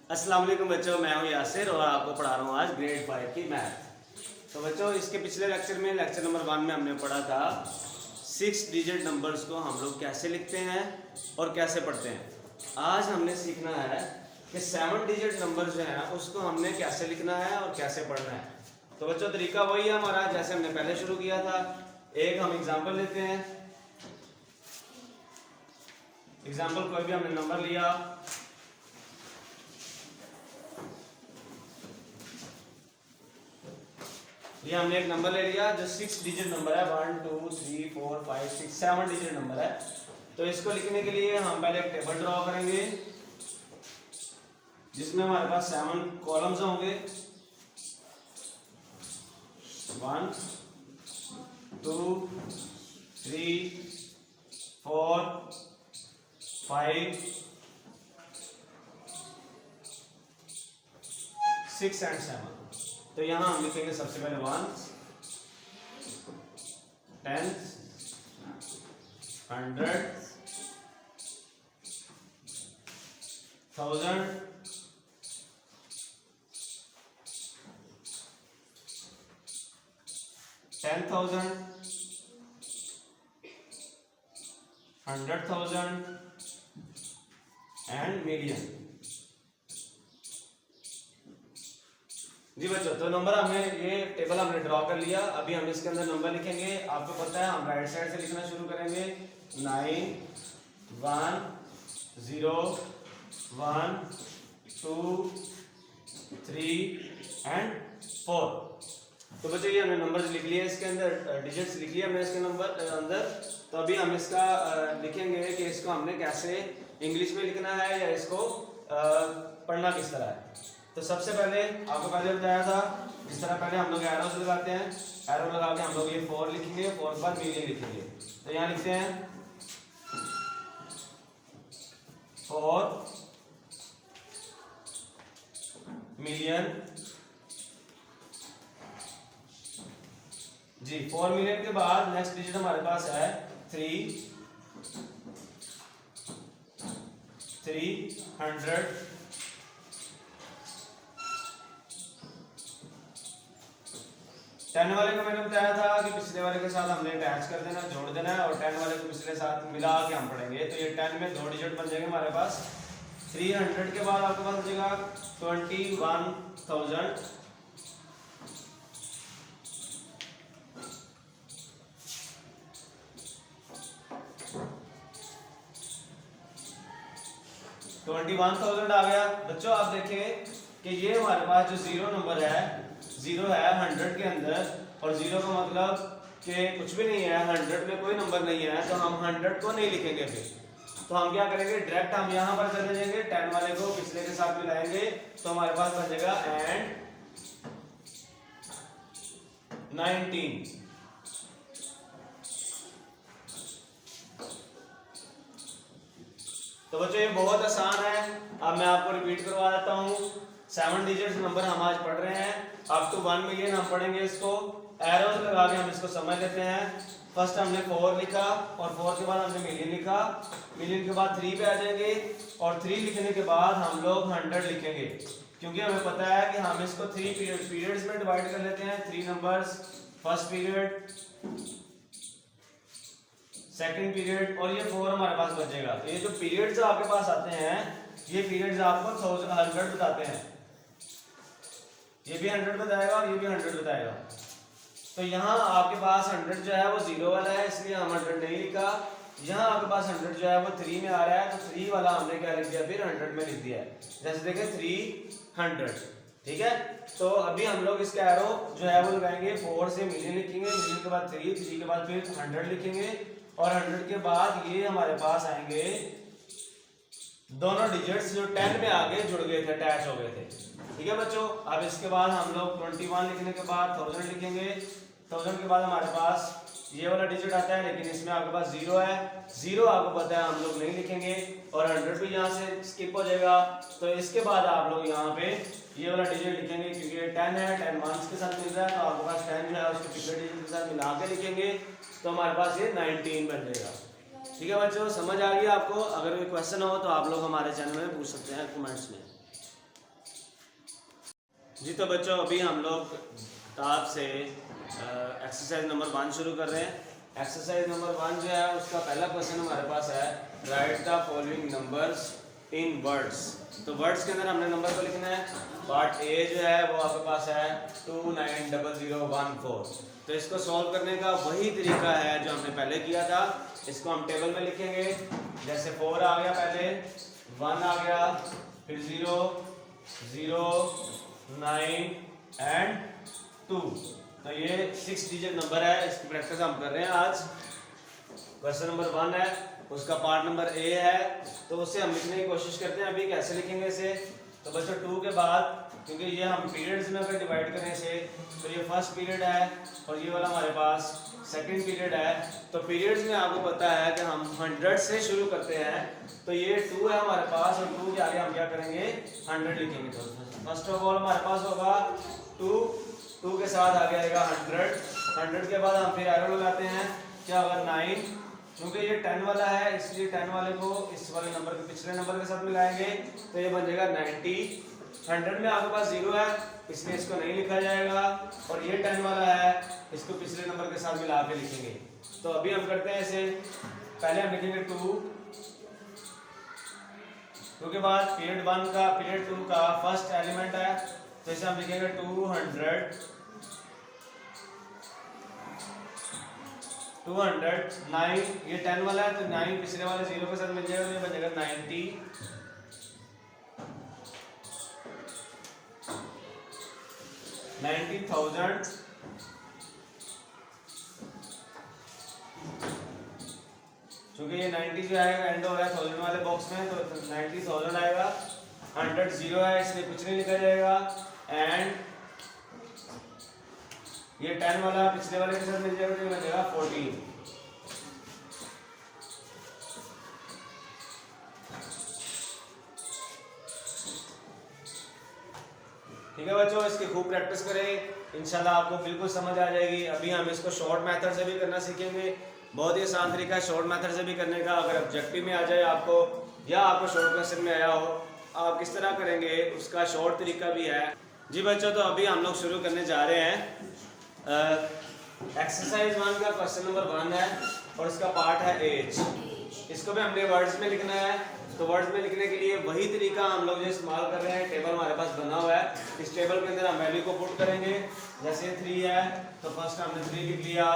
अस्सलाम वालेकुम बच्चों, मैं हूं यासिर और आपको पढ़ा रहा हूं आज ग्रेड 5 की मैथ। तो बच्चों, इसके पिछले लेक्चर में लेक्चर नंबर 1 में हमने पढ़ा था 6 डिजिट नंबर्स को हम लोग कैसे लिखते हैं और कैसे पढ़ते हैं। आज हमने सीखना है कि 7 डिजिट नंबर जो है उसको हमने कैसे लिखना है और कैसे पढ़ना है। तो बच्चों, तरीका वही है हमारा जैसे हमने पहले शुरू किया था। एक हम एग्जाम्पल लेते हैं। एग्जाम्पल कोई भी हमने नंबर लिया, ये हमने एक नंबर ले लिया जो 6 डिजिट नंबर है, 1 2 3 4 5 6 7 डिजिट नंबर है। तो इसको लिखने के लिए हम पहले एक टेबल ड्रॉ करेंगे जिसमें हमारे पास 7 कॉलम्स होंगे। 1 2 3 4 5 6 एंड 7। तो यहां हम लिखेंगे सबसे पहले 1 10 100 1000 10,000 100,000 एंड मिलियन। जी बच्चों, तो नंबर हमने ये टेबल हमने ड्रॉ कर लिया। अभी हम इसके अंदर नंबर लिखेंगे। आपको पता है हम राइट साइड से लिखना शुरू करेंगे। 9 1 0 1 2 3 एंड 4। तो बच्चों, ये हमने नंबर्स लिख लिए, इसके अंदर डिजिट्स लिख लिए हमने इसके नंबर अंदर। तो अभी हम इसका लिखेंगे कि इसको हमने कैसे इंग्लिश में लिखना है या इसको पढ़ना किस तरह है। तो सबसे पहले आपको पहले बताया था जिस तरह पहले हम लोग एरोस लगाते हैं, एरो लगा के हम लोग ये 4 लिखेंगे, 4 पर मिलियन लिखेंगे। तो यहाँ लिखते हैं 4 मिलियन। जी 4 मिलियन के बाद नेक्स्ट डिजिट हमारे पास है 300 10 वाले को मैंने बताया था कि पिछले वाले के साथ हमने अटैच कर देना, जोड़ देना है, और 10 वाले को पिछले साथ मिला के हम पढ़ेंगे। तो ये 10 में 2 डिजिट बन जाएंगे हमारे पास। 300 के बाद आपके पास बचेगा 21,000 21,000 आ गया। बच्चों आप देखें कि ये हमारे पास जो जीरो नंबर है, जीरो है 100 के अंदर, और जीरो का मतलब कि कुछ भी नहीं है, 100 में कोई नंबर नहीं है, तो हम 100 को नहीं लिखेंगे। फिर तो हम क्या करेंगे, डायरेक्ट हम यहां पर चले जाएंगे, 10 वाले को पिछले के साथ मिलाएंगे, तो हमारे पास बन जाएगा एंड 19। तो बच्चों ये बहुत आसान है। अब मैं आपको रिपीट करवा देता हूँ। 7 डिजिट नंबर हम आज पढ़ रहे हैं, अप टू 1 मिलियन हम पढ़ेंगे। इसको एरोस लगा के हम इसको समझ लेते हैं। फर्स्ट हमने 4 लिखा और 4 के बाद हमने मिलियन लिखा, मिलियन के बाद 3 पे आ जाएंगे, और 3 लिखने के बाद हम लोग 100 लिखेंगे, क्योंकि हमें पता है कि हम इसको 3 पीरियड्स में डिवाइड कर लेते हैं। 3 numbers, first period, second period, और ये 4 हमारे पास बचेगा। तो ये जो पीरियड्स आपके पास आते हैं, ये पीरियड्स आपको 100 बताते हैं। ये भी 100 बताएगा और ये भी 100 बताएगा। तो यहाँ आपके पास 100 जो है वो जीरो वाला है, इसलिए हम 100 नहीं लिखा। यहाँ आपके पास 100 जो है वो 3 में आ रहा है, तो 3 वाला हमने क्या लिख दिया, फिर 100 में लिख दिया है। जैसे देखें 300, ठीक है। तो अभी हम लोग इसका एरो जो है वो लगाएंगे, 4 से मिलियन लिखेंगे, मिलियन के बाद 3, 3 के बाद फिर 100 लिखेंगे, और 100 के बाद ये हमारे पास आएंगे दोनों डिजिट्स जो 10 में आगे जुड़ गए थे, अटैच हो गए थे, ठीक है बच्चों। अब इसके बाद हम लोग 21 लिखने के बाद 1000 लिखेंगे। 1000 के बाद हमारे पास ये वाला डिजिट आता है, लेकिन इसमें आपके पास जीरो है, जीरो आपको पता है हम लोग नहीं लिखेंगे, और 100 भी यहाँ से स्किप हो जाएगा। तो इसके बाद आप लोग यहाँ पे ये वाला डिजिट लिखेंगे, क्योंकि ये 10 है, 10 वंस के साथ मिल रहा है, तो आपके पास 10 जो है उसके पिछले डिजिट के साथ मिला के लिखेंगे, तो हमारे पास ये 19 बन जाएगा। ठीक है बच्चों, समझ आ गई आपको? अगर कोई क्वेश्चन हो तो आप लोग हमारे चैनल में पूछ सकते हैं कमेंट्स में। जी तो बच्चों अभी हम लोग किताब से एक्सरसाइज नंबर 1 शुरू कर रहे हैं। एक्सरसाइज नंबर 1 जो है उसका पहला क्वेश्चन हमारे पास है, right the following numbers in words. तो वर्ड्स के अंदर हमने नंबर को लिखना है। पार्ट ए जो है वो आपके पास है 290014। तो इसको सॉल्व करने का वही तरीका है जो हमने पहले किया था। इसको हम टेबल में लिखेंगे। जैसे 4 आ गया, पहले 1 आ गया, फिर 0 0 9 एंड 2। तो ये 6 डिजिट नंबर है। इसकी प्रैक्टिस हम कर रहे हैं आज। क्वेश्चन नंबर 1 है, उसका पार्ट नंबर ए है, तो उससे हम लिखने की कोशिश करते हैं। अभी कैसे लिखेंगे इसे? तो बच्चों 2 के बाद, क्योंकि ये हम पीरियड्स में अगर डिवाइड करें इसे, तो ये फर्स्ट पीरियड है और ये वाला हमारे पास सेकंड पीरियड है। तो पीरियड्स में आपको पता है कि हम 100 से शुरू करते हैं। तो ये 2 है हमारे पास और 2 के आगे हम क्या करेंगे? 100 लिखेंगे। तो फर्स्ट ऑफ ऑल हमारे पास होगा 2 के साथ आगे आएगा 100 के बाद हम फिर एरो लगाते हैं, क्या होगा 9। क्योंकि ये 10 वाला है इसलिए 10 वाले को इस वाले नंबर के पिछले नंबर के साथ मिलाएंगे, तो ये बन जाएगा 90। 100 में आपके पास 0 है इसलिए इसको नहीं लिखा जाएगा, और ये 10 वाला है इसको पिछले नंबर के साथ मिला के लिखेंगे। तो अभी हम करते हैं इसे। पहले हम लिखेंगे 2 के बाद पीरियड 1 का पीरियड 2 का फर्स्ट एलिमेंट है, तो इसे हम लिखेंगे 200 9। ये 10 वाला है तो 9 पिछले वाले 0 के साथ मिल जाएगा, तो ये बन जाएगा 90। 90,000। क्योंकि ये 90 जो आएगा एंड हो रहा है 1000 वाले बॉक्स में, तो 90,000 आएगा। 100 0 है इसलिए कुछ नहीं लिखा जाएगा। एंड ये 10 वाला पिछले वाले के साथ मिल जाएगा, तो ये बनेगा 14। ठीक है बच्चों, इसकी खूब प्रैक्टिस करें, इंशाल्लाह आपको बिल्कुल समझ आ जाएगी। अभी हम इसको शॉर्ट मेथड से भी करना सीखेंगे। बहुत ही आसान तरीका है शॉर्ट मेथड से भी करने का। अगर ऑब्जेक्टिव में आ जाए आपको, या आपको शॉर्ट क्वेश्चन में आया हो, आप किस तरह करेंगे उसका शॉर्ट तरीका भी है। जी बच्चों, तो अभी हम लोग शुरू करने जा रहे हैं। एक्सरसाइज 1 का क्वेश्चन नंबर 1 है और इसका पार्ट है एज। इसको भी हमने वर्ड्स में लिखना है। तो वर्ड्स में लिखने के लिए वही तरीका हम लोग जो इस्तेमाल कर रहे हैं, टेबल हमारे पास बना हुआ है। इस टेबल के अंदर हम वैल्यू को पुट करेंगे। जैसे 3 है तो फर्स्ट हमने 3 लिख लिया,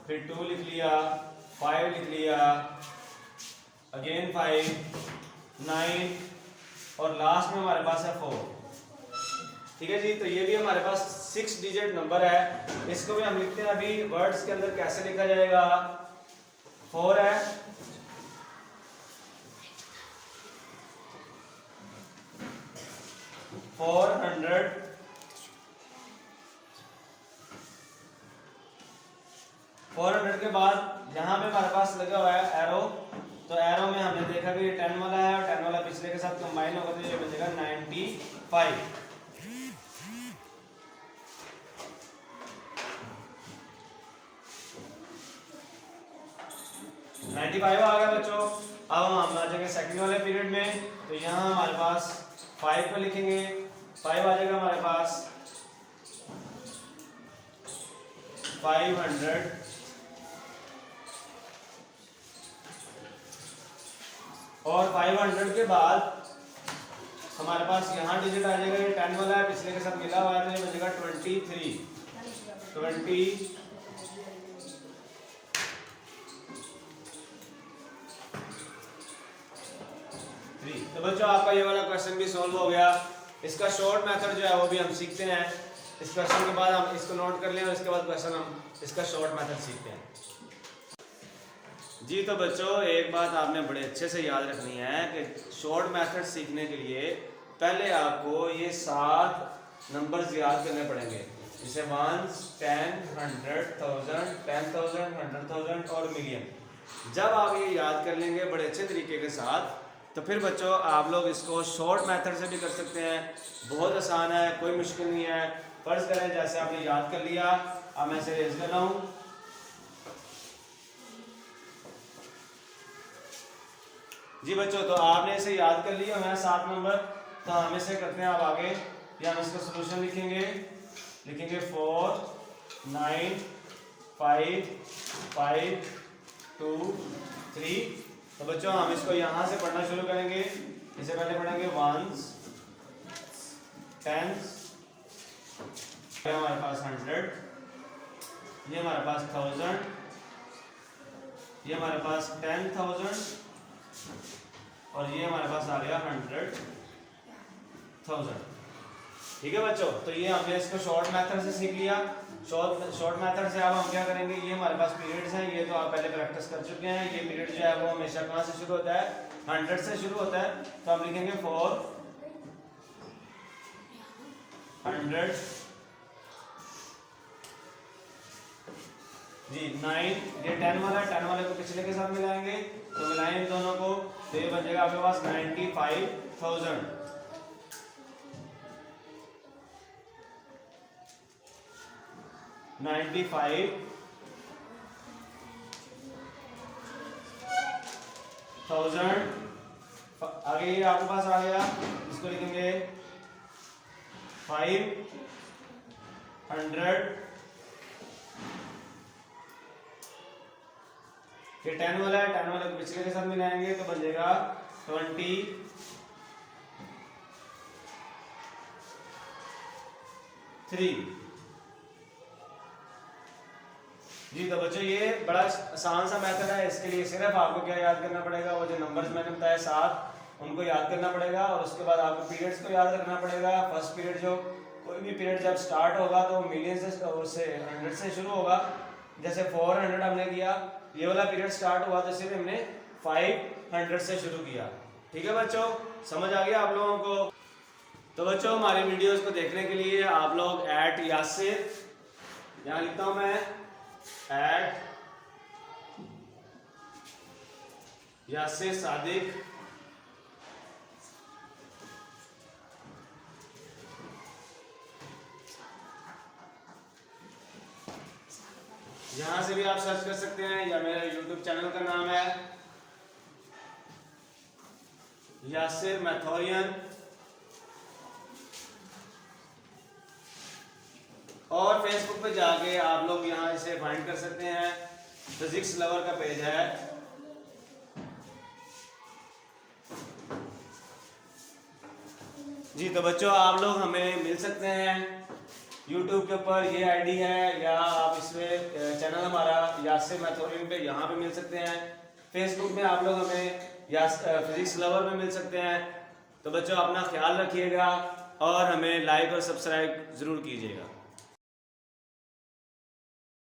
फिर 2 लिख लिया, 5 लिख लिया, अगेन 5, 9 और लास्ट में हमारे पास है 4। ठीक है जी, तो ये भी हमारे पास 6 डिजिट नंबर है। इसको भी हम लिखते हैं अभी वर्ड्स के अंदर। कैसे लिखा जाएगा? 4 है, 400, 400 के बाद यहाँ पे हमारे पास लगा हुआ है एरो। तो एरो में हमने देखा कि ये 10 वाला है और 10 वाला पिछले के साथ कंबाइन होगा, तो ये बनेगा 95। 95 आ गया बच्चों। अब हम आ जाएंगे सेकंड वाले पीरियड में। तो यहाँ हमारे पास 5 को लिखेंगे, 5 आ जाएगा हमारे पास 500। और 500 के बाद हमारे पास यहाँ डिजिट आ जाएगा, ये 10 वाला है पिछले के साथ मिला हुआ है, तो ये बनेगा 23। 20 तो बच्चों आपका ये वाला क्वेश्चन भी सॉल्व हो गया। इसका शॉर्ट मेथड जो है वो भी हम सीखते हैं। इस क्वेश्चन के बाद हम इसको नोट कर लें और इसके बाद क्वेश्चन हम इसका शॉर्ट मेथड सीखते हैं। जी तो बच्चों एक बात आपने बड़े अच्छे से याद रखनी है कि शॉर्ट मेथड सीखने के लिए पहले आपको ये 7 नंबर्स याद करने पड़ेंगे, जैसे 1, 10, 100, 1000, 10,000, 100,000 और मिलियन। जब आप ये याद कर लेंगे बड़े अच्छे तरीके के साथ, तो फिर बच्चों आप लोग इसको शॉर्ट मेथड से भी कर सकते हैं। बहुत आसान है, कोई मुश्किल नहीं है। फर्ज करें जैसे आपने याद कर लिया, अब मैं इसे रेज कर रहा हूँ। जी बच्चों, तो आपने इसे याद कर लिया है 7 नंबर। तो हम इसे करते हैं अब आगे। ये हम इसका सोल्यूशन लिखेंगे 4 9 5 5 2 3। तो बच्चों हम इसको यहाँ से पढ़ना शुरू करेंगे। इससे पहले पढ़ेंगे वंस, टेंस, हमारे पास 100, ये हमारे पास 1000, ये हमारे पास 10,000 और ये हमारे पास आ गया 100,000। ठीक है बच्चों, तो ये हमने इसको शॉर्ट मेथड से सीख लिया। शॉर्ट मेथड से अब हम क्या करेंगे, ये हमारे पास पीरियड्स हैं, ये तो आप पहले प्रैक्टिस कर चुके हैं। ये पीरियड जो है वो हमेशा कहाँ से शुरू होता है, 100 से शुरू होता है। तो हम लिखेंगे 400 जी 9, ये 10 वाला है, 10 वाले को पिछले के साथ मिलाएंगे, तो मिलाएंगे दोनों को, तो ये बन जाएगा आपके पास 95,000। 95,000 आगे ये आपके पास आ गया, इसको लिखेंगे 500। ये 10 वाला है, 10 वाले को पिछले के साथ मिलाएंगे तो बन जाएगा 23 जी। तो बच्चों ये बड़ा आसान सा मेथड है। इसके लिए सिर्फ आपको क्या याद करना पड़ेगा, वो जो नंबर्स मैंने बताया 7, उनको याद करना पड़ेगा और उसके बाद आपको पीरियड्स को याद रखना पड़ेगा। फर्स्ट पीरियड जो कोई भी पीरियड जब स्टार्ट होगा तो मिलियन से 100 से शुरू होगा। जैसे 400 हमने किया, ये वाला पीरियड स्टार्ट हुआ तो सिर्फ हमने 500 से शुरू किया। ठीक है बच्चों, समझ आ गया आप लोगों को। तो बच्चों हमारे वीडियोस को देखने के लिए आप लोग @यासिर, यहाँ लिखता हूँ मैं @यासिर सादिक, यहाँ से भी आप सर्च कर सकते हैं, या मेरा YouTube चैनल का नाम है यासिर मैथोरियन, और फेसबुक पे जाके आप लोग यहाँ इसे फाइंड कर सकते हैं, फिजिक्स लवर का पेज है। जी तो बच्चों आप लोग हमें मिल सकते हैं YouTube के ऊपर, ये आईडी है, या आप इसमें चैनल हमारा यासिर मैथोरियन पे यहाँ पे मिल सकते हैं। फेसबुक में आप लोग हमें फिजिक्स लवर में मिल सकते हैं। तो बच्चों अपना ख्याल रखिएगा और हमें लाइक और सब्सक्राइब जरूर कीजिएगा।